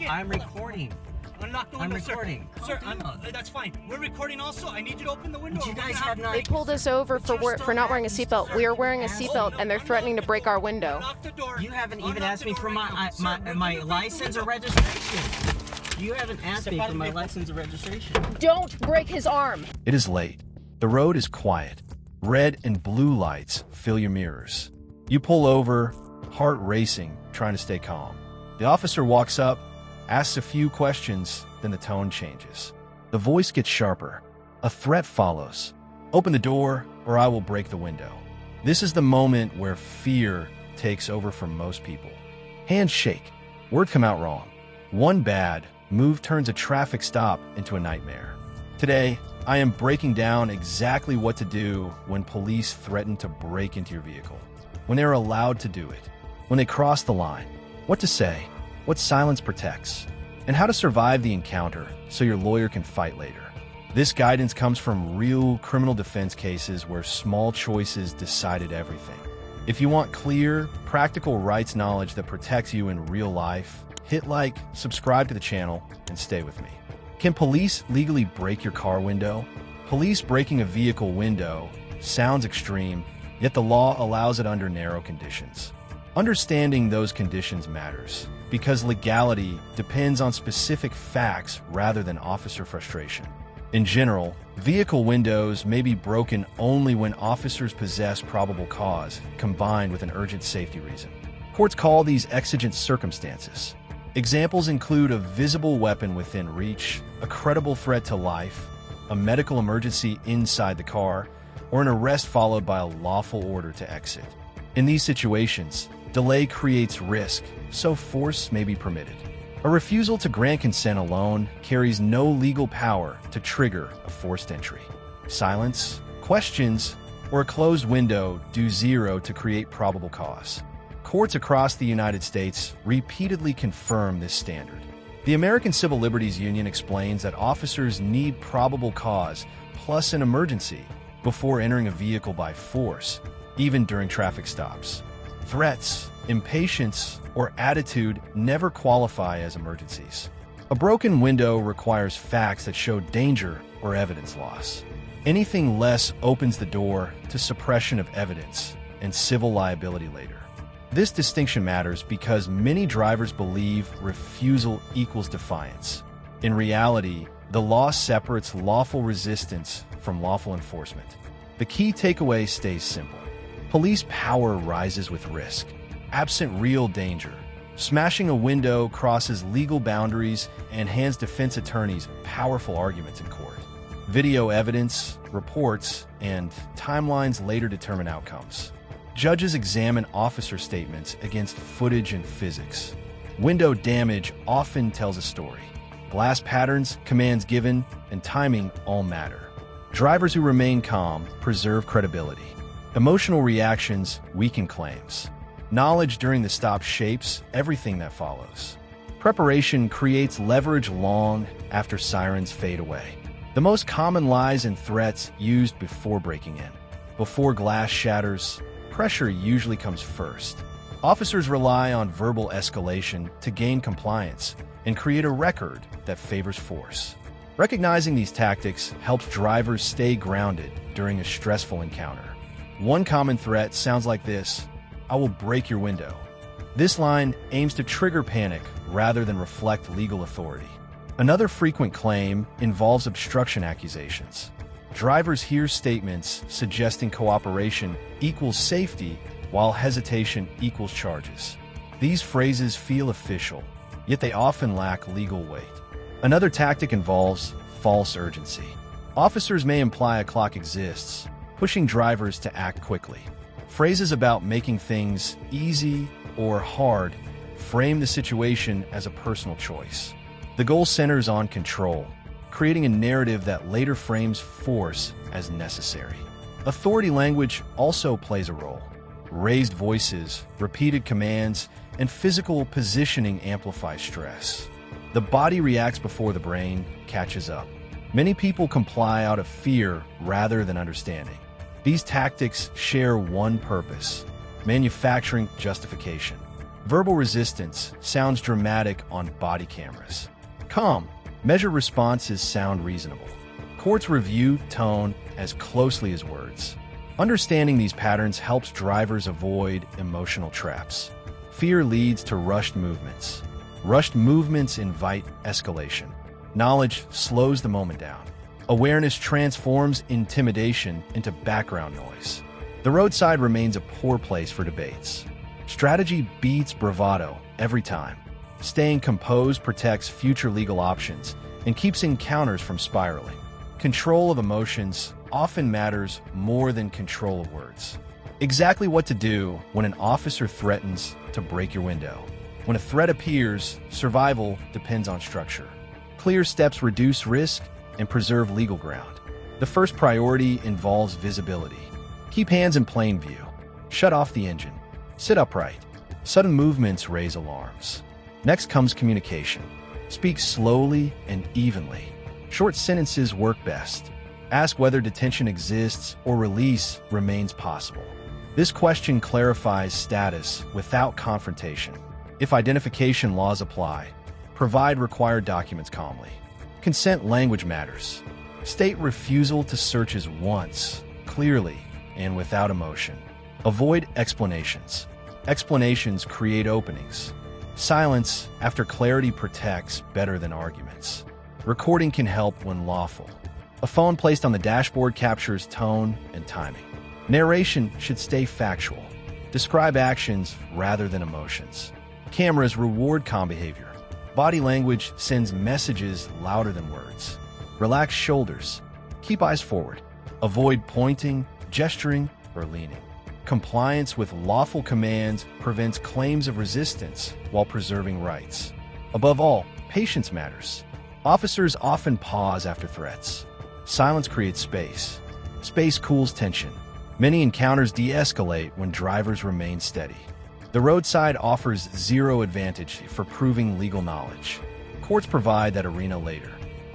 it. I'm recording. Unlock the I'm window, recording. Sir, that's fine. We're recording also. I need you to open the window. You guys have not... They pulled us over for not wearing a seatbelt. We are wearing a seatbelt, and they're threatening to break our window. Unlock the door. You haven't even Unlock asked the me door for right now. Sir, we're my gonna break the license or window. registration. You haven't asked Step me out for of the my vehicle. license or registration. Don't break his arm. It is late. The road is quiet. Red and blue lights fill your mirrors. You pull over, heart racing, trying to stay calm. The officer walks up, asks a few questions, then the tone changes. The voice gets sharper. A threat follows. Open the door, or I will break the window. This is the moment where fear takes over for most people. Hands shake. Words come out wrong. One bad move turns a traffic stop into a nightmare. Today, I am breaking down exactly what to do when police threaten to break into your vehicle, when they are allowed to do it, when they cross the line, what to say, what silence protects, and how to survive the encounter so your lawyer can fight later. This guidance comes from real criminal defense cases where small choices decided everything. If you want clear, practical rights knowledge that protects you in real life, hit like, subscribe to the channel, and stay with me. Can police legally break your car window? Police breaking a vehicle window sounds extreme, yet the law allows it under narrow conditions. Understanding those conditions matters, because legality depends on specific facts rather than officer frustration. In general, vehicle windows may be broken only when officers possess probable cause, combined with an urgent safety reason. Courts call these exigent circumstances. Examples include a visible weapon within reach, a credible threat to life, a medical emergency inside the car, or an arrest followed by a lawful order to exit. In these situations, delay creates risk, so force may be permitted. A refusal to grant consent alone carries no legal power to trigger a forced entry. Silence, questions, or a closed window do zero to create probable cause. Courts across the United States repeatedly confirm this standard. The American Civil Liberties Union explains that officers need probable cause plus an emergency before entering a vehicle by force, even during traffic stops. Threats, impatience, or attitude never qualify as emergencies. A broken window requires facts that show danger or evidence loss. Anything less opens the door to suppression of evidence and civil liability later. This distinction matters because many drivers believe refusal equals defiance. In reality, the law separates lawful resistance from lawful enforcement. The key takeaway stays simple. Police power rises with risk. Absent real danger, smashing a window crosses legal boundaries and hands defense attorneys powerful arguments in court. Video evidence, reports, and timelines later determine outcomes. Judges examine officer statements against footage and physics. Window damage often tells a story. Glass patterns, commands given, and timing all matter. Drivers who remain calm preserve credibility. Emotional reactions weaken claims. Knowledge during the stop shapes everything that follows. Preparation creates leverage long after sirens fade away. The most common lies and threats used before breaking in. Before glass shatters, pressure usually comes first. Officers rely on verbal escalation to gain compliance and create a record that favors force. Recognizing these tactics helps drivers stay grounded during a stressful encounter. One common threat sounds like this: "I will break your window." This line aims to trigger panic rather than reflect legal authority. Another frequent claim involves obstruction accusations. Drivers hear statements suggesting cooperation equals safety, while hesitation equals charges. These phrases feel official, yet they often lack legal weight. Another tactic involves false urgency. Officers may imply a clock exists, pushing drivers to act quickly. Phrases about making things easy or hard frame the situation as a personal choice. The goal centers on control, creating a narrative that later frames force as necessary. Authority language also plays a role. Raised voices, repeated commands, and physical positioning amplify stress. The body reacts before the brain catches up. Many people comply out of fear rather than understanding. These tactics share one purpose: manufacturing justification. Verbal resistance sounds dramatic on body cameras. Calm. Measure responses sound reasonable. Courts review tone as closely as words. Understanding these patterns helps drivers avoid emotional traps. Fear leads to rushed movements. Rushed movements invite escalation. Knowledge slows the moment down. Awareness transforms intimidation into background noise. The roadside remains a poor place for debates. Strategy beats bravado every time. Staying composed protects future legal options and keeps encounters from spiraling. Control of emotions often matters more than control of words. Exactly what to do when an officer threatens to break your window. When a threat appears, survival depends on structure. Clear steps reduce risk and preserve legal ground. The first priority involves visibility. Keep hands in plain view. Shut off the engine. Sit upright. Sudden movements raise alarms. Next comes communication. Speak slowly and evenly. Short sentences work best. Ask whether detention exists or release remains possible. This question clarifies status without confrontation. If identification laws apply, provide required documents calmly. Consent language matters. State refusal to searches once, clearly, and without emotion. Avoid explanations. Explanations create openings. Silence after clarity protects better than arguments. Recording can help when lawful. A phone placed on the dashboard captures tone and timing. Narration should stay factual. Describe actions rather than emotions. Cameras reward calm behavior. Body language sends messages louder than words. Relax shoulders. Keep eyes forward. Avoid pointing, gesturing, or leaning. Compliance with lawful commands prevents claims of resistance while preserving rights. Above all, patience matters. Officers often pause after threats. Silence creates space. Space cools tension. Many encounters de-escalate when drivers remain steady. The roadside offers zero advantage for proving legal knowledge. Courts provide that arena later.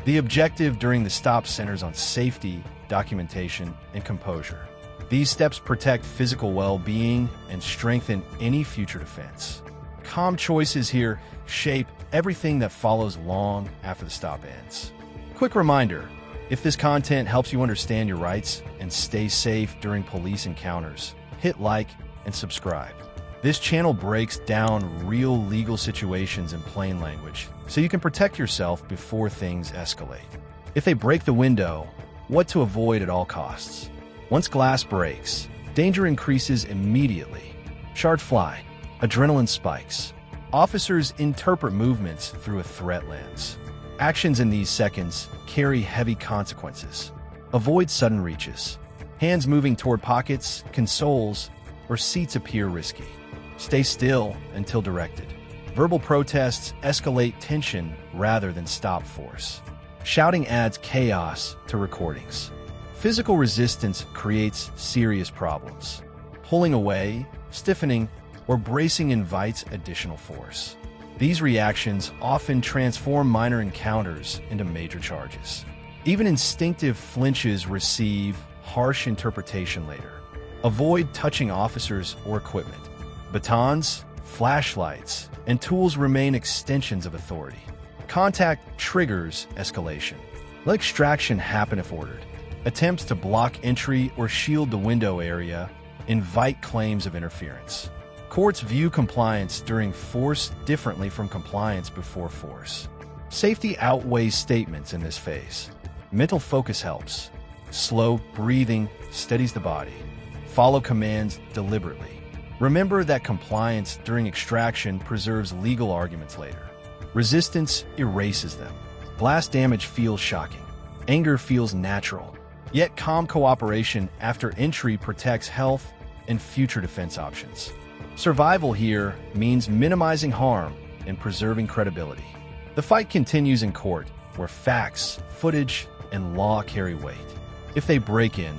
The objective during the stop centers on safety, documentation, and composure. These steps protect physical well-being and strengthen any future defense. Calm choices here shape everything that follows long after the stop ends. Quick reminder, if this content helps you understand your rights and stay safe during police encounters, hit like and subscribe. This channel breaks down real legal situations in plain language, so you can protect yourself before things escalate. If they break the window, what to avoid at all costs. Once glass breaks, danger increases immediately. Shards fly, adrenaline spikes. Officers interpret movements through a threat lens. Actions in these seconds carry heavy consequences. Avoid sudden reaches. Hands moving toward pockets, consoles, or seats appear risky. Stay still until directed. Verbal protests escalate tension rather than stop force. Shouting adds chaos to recordings. Physical resistance creates serious problems. Pulling away, stiffening, or bracing invites additional force. These reactions often transform minor encounters into major charges. Even instinctive flinches receive harsh interpretation later. Avoid touching officers or equipment. Batons, flashlights, and tools remain extensions of authority. Contact triggers escalation. Let extraction happen if ordered. Attempts to block entry or shield the window area invite claims of interference. Courts view compliance during force differently from compliance before force. Safety outweighs statements in this phase. Mental focus helps. Slow breathing steadies the body. Follow commands deliberately. Remember that compliance during extraction preserves legal arguments later. Resistance erases them. Blast damage feels shocking. Anger feels natural. Yet calm cooperation after entry protects health and future defense options. Survival here means minimizing harm and preserving credibility. The fight continues in court, where facts, footage, and law carry weight. If they break in,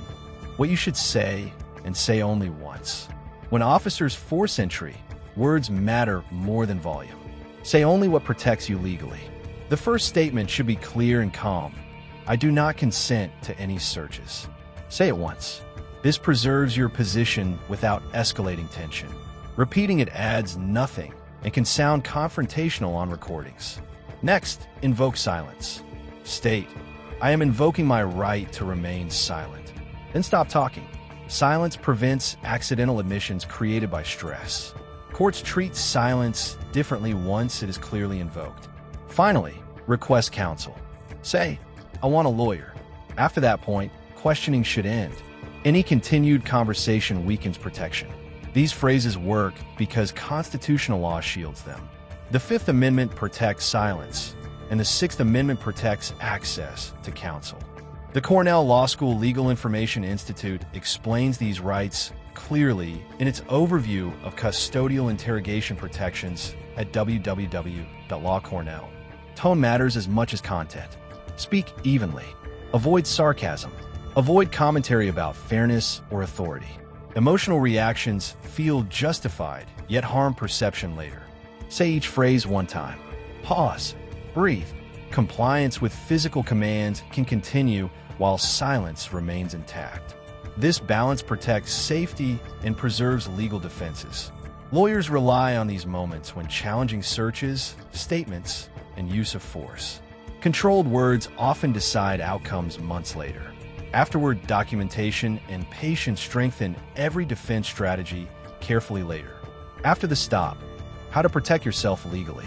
what you should say, and say only once. When officers force entry, words matter more than volume. Say only what protects you legally. The first statement should be clear and calm. I do not consent to any searches. Say it once. This preserves your position without escalating tension. Repeating it adds nothing and can sound confrontational on recordings. Next, invoke silence. State, I am invoking my right to remain silent. Then stop talking. Silence prevents accidental admissions created by stress. Courts treat silence differently once it is clearly invoked. Finally, request counsel. Say, I want a lawyer. After that point, questioning should end. Any continued conversation weakens protection. These phrases work because constitutional law shields them. The Fifth Amendment protects silence, and the Sixth Amendment protects access to counsel. The Cornell Law School Legal Information Institute explains these rights clearly in its overview of custodial interrogation protections at www.lawcornell. Tone matters as much as content. Speak evenly. Avoid sarcasm. Avoid commentary about fairness or authority. Emotional reactions feel justified, yet harm perception later. Say each phrase one time. Pause. Breathe. Compliance with physical commands can continue while silence remains intact. This balance protects safety and preserves legal defenses. Lawyers rely on these moments when challenging searches, statements, and use of force. Controlled words often decide outcomes months later. Afterward, documentation and patience strengthen every defense strategy carefully later. After the stop, how to protect yourself legally.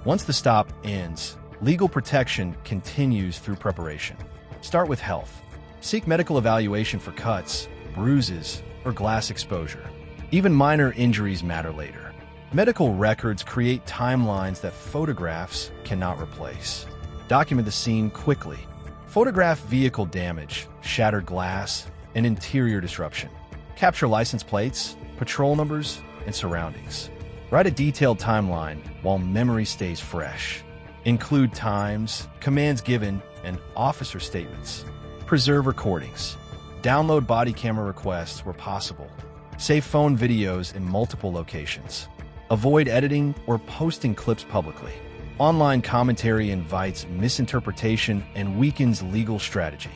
Once the stop ends, legal protection continues through preparation. Start with health. Seek medical evaluation for cuts, bruises, or glass exposure. Even minor injuries matter later. Medical records create timelines that photographs cannot replace. Document the scene quickly. Photograph vehicle damage, shattered glass, and interior disruption. Capture license plates, patrol numbers, and surroundings. Write a detailed timeline while memory stays fresh. Include times, commands given, and officer statements. Preserve recordings. Download body camera requests where possible. Save phone videos in multiple locations. Avoid editing or posting clips publicly. Online commentary invites misinterpretation and weakens legal strategy.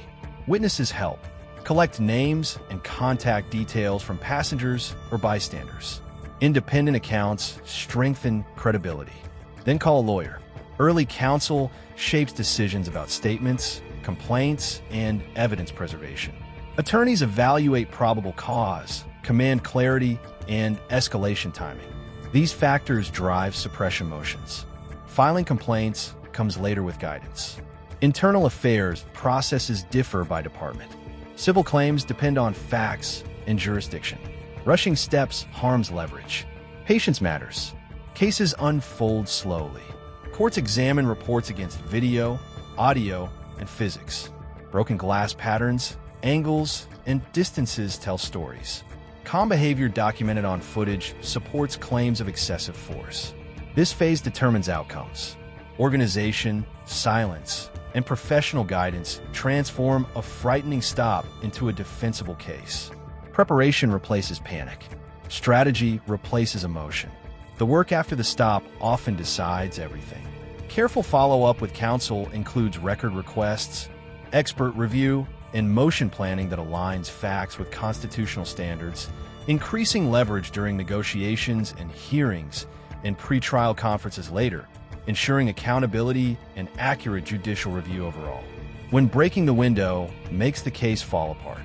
Witnesses help. Collect names and contact details from passengers or bystanders. Independent accounts strengthen credibility. Then call a lawyer. Early counsel shapes decisions about statements, complaints, and evidence preservation. Attorneys evaluate probable cause, command clarity, and escalation timing. These factors drive suppression motions. Filing complaints comes later with guidance. Internal affairs processes differ by department. Civil claims depend on facts and jurisdiction. Rushing steps harms leverage. Patience matters. Cases unfold slowly. Courts examine reports against video, audio, and physics. Broken glass patterns, angles, and distances tell stories. Calm behavior documented on footage supports claims of excessive force. This phase determines outcomes. Organization, silence, and professional guidance transform a frightening stop into a defensible case. Preparation replaces panic. Strategy replaces emotion. The work after the stop often decides everything. Careful follow-up with counsel includes record requests, expert review, and motion planning that aligns facts with constitutional standards, increasing leverage during negotiations and hearings and pretrial conferences later, ensuring accountability and accurate judicial review overall. When breaking the window makes the case fall apart.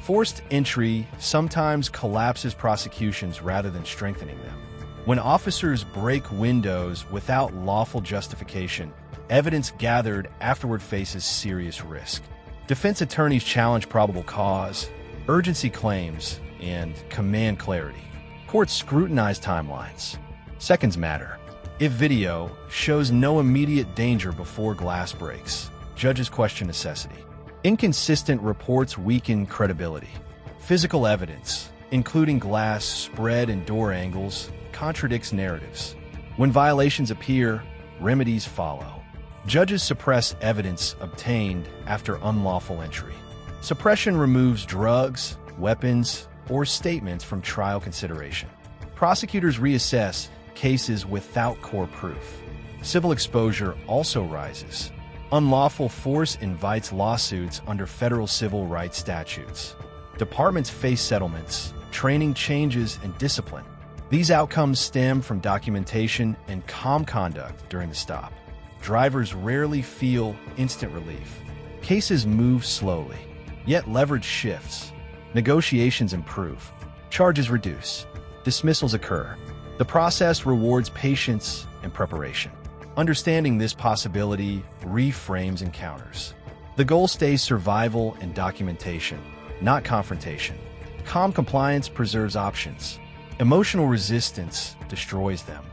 Forced entry sometimes collapses prosecutions rather than strengthening them. When officers break windows without lawful justification, evidence gathered afterward faces serious risk. Defense attorneys challenge probable cause, urgency claims, and command clarity. Courts scrutinize timelines. Seconds matter. If video shows no immediate danger before glass breaks, judges question necessity. Inconsistent reports weaken credibility. Physical evidence, including glass spread and door angles, contradicts narratives. When violations appear, remedies follow. Judges suppress evidence obtained after unlawful entry. Suppression removes drugs, weapons, or statements from trial consideration. Prosecutors reassess cases without core proof. Civil exposure also rises. Unlawful force invites lawsuits under federal civil rights statutes. Departments face settlements, training changes, and discipline. These outcomes stem from documentation and calm conduct during the stop. Drivers rarely feel instant relief. Cases move slowly, yet leverage shifts. Negotiations improve. Charges reduce. Dismissals occur. The process rewards patience and preparation. Understanding this possibility reframes encounters. The goal stays survival and documentation, not confrontation. Calm compliance preserves options. Emotional resistance destroys them.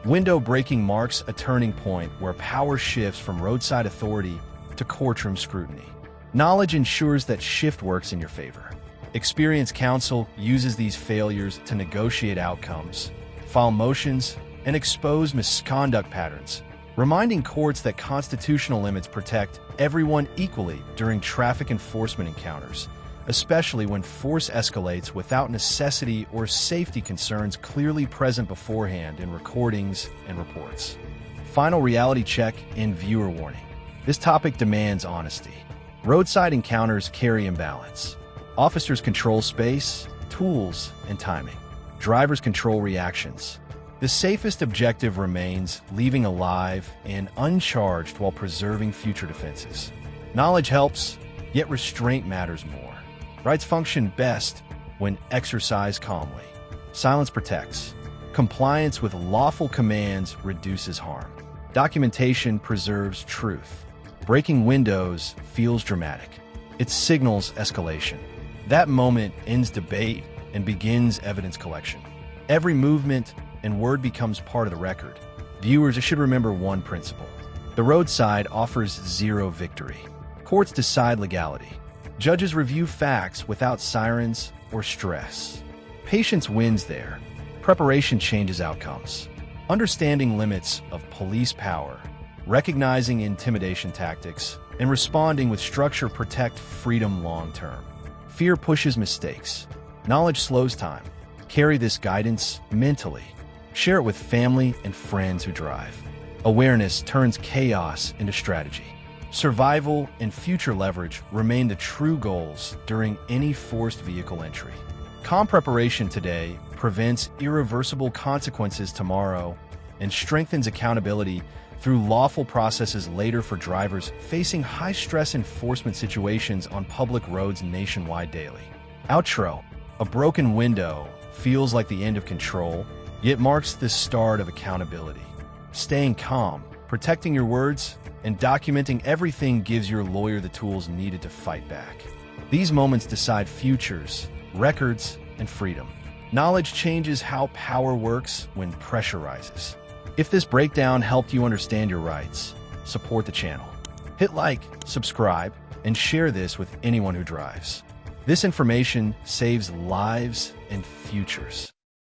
Window breaking marks a turning point where power shifts from roadside authority to courtroom scrutiny. Knowledge ensures that shift works in your favor. Experienced counsel uses these failures to negotiate outcomes, file motions, and expose misconduct patterns, reminding courts that constitutional limits protect everyone equally during traffic enforcement encounters, especially when force escalates without necessity or safety concerns clearly present beforehand in recordings and reports. Final reality check and viewer warning. This topic demands honesty. Roadside encounters carry imbalance. Officers control space, tools, and timing. Drivers control reactions. The safest objective remains leaving alive and uncharged while preserving future defenses. Knowledge helps, yet restraint matters more. Rights function best when exercised calmly. Silence protects. Compliance with lawful commands reduces harm. Documentation preserves truth. Breaking windows feels dramatic. It signals escalation. That moment ends debate and begins evidence collection. Every movement and word becomes part of the record. Viewers should remember one principle. The roadside offers zero victory. Courts decide legality. Judges review facts without sirens or stress. Patience wins there. Preparation changes outcomes. Understanding limits of police power, recognizing intimidation tactics, and responding with structure protect freedom long-term. Fear pushes mistakes. Knowledge slows time. Carry this guidance mentally. Share it with family and friends who drive. Awareness turns chaos into strategy. Survival and future leverage remain the true goals during any forced vehicle entry. Calm preparation today prevents irreversible consequences tomorrow and strengthens accountability through lawful processes later for drivers facing high-stress enforcement situations on public roads nationwide daily. Outro. A broken window feels like the end of control, yet marks the start of accountability. Staying calm, protecting your words, and documenting everything gives your lawyer the tools needed to fight back. These moments decide futures, records, and freedom. Knowledge changes how power works when pressure rises. If this breakdown helped you understand your rights, support the channel. Hit like, subscribe, and share this with anyone who drives. This information saves lives and futures.